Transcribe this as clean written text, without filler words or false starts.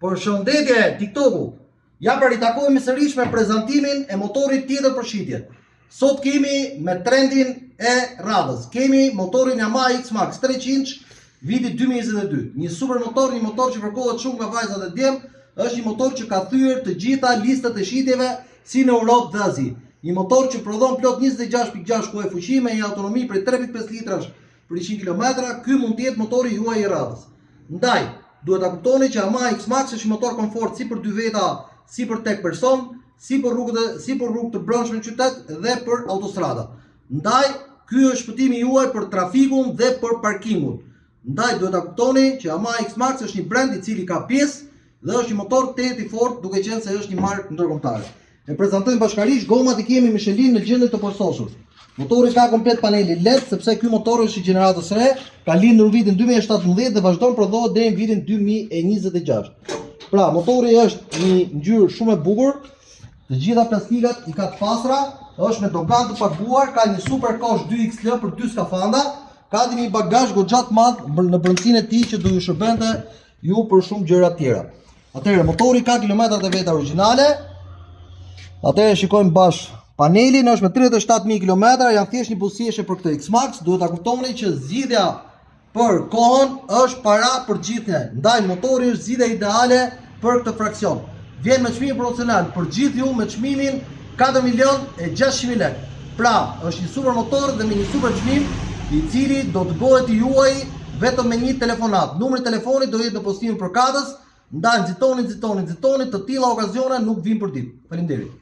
Përshëndetje TikToku. Ja për i takojmë sërish me prezantimin e motorit tjetër për shitje. Sot kemi me trendin e radhës. Kemi motorin Yamaha X-Max 300 viti 2022. Një super motor, një motor që kërkohet shumë nga vajzat e djem. Është një motor që ka thyer të gjitha listët e shitjeve si në Europë dhe Azi. Një motor që prodhon plot 26.6 kuaj fuqi me një autonomi prej 3.5 litrash për 100 km. Ky mund të jetë motori juaj i radhës. Ndaj, duhet ta kuptoni që Yamaha X-Max është një motor komfort si për dy veta, si për tek person, si për rrugë të brendshme në qytet dhe për autostrada. Ndaj, ky është shpëtimi juaj për trafikun dhe për parkingun. Ndaj, duhet ta kuptoni që Yamaha X-Max është një brand i cili ka pjesë dhe është një motor i fortë, duke qenë se është një markë ndërkombëtare. E prezantojmë bashkërisht, gomat i kemi Michelin në gjendje të përsoshur. Motori ka komplet paneli LED sepse ky motor është i gjeneratës së re, ka lindur në vitin 2017 dhe vazhdon prodhohet deri në vitin 2026. Pra, motori është një ngjyrë shumë e bukur, të gjitha plastikat i ka të pastra, është me dogan të paguar, ka një super kosh 2XL për 2 skafanda, ka dhe një bagazh goxha të madh në brendësinë e tij që do ju shërbente ju për shumë gjëra tjera. Atëherë, motori ka kilometrat e veta origjinale. Atëherë shikojmë bashkë. Paneli është me 37.000 km, janë thjesht një buzëqeshje për këtë X-Max. Duhet ta kuptoni që zgjidhja për kohën është para për gjithë ne. Ndaj motori është zgjidhja ideale për këtë fraksion. Vjen me çmim promocional për gjithë ju me çmimin 4.600.000 lekë. Pra, është një super motor dhe me një super çmim i cili do të bëhet i juaj vetëm me një telefonat. Numri i telefonit do jetë në postimin përkatës. Ndaj nxitoni, të tilla okazione nuk vijnë për ditë. Faleminderit.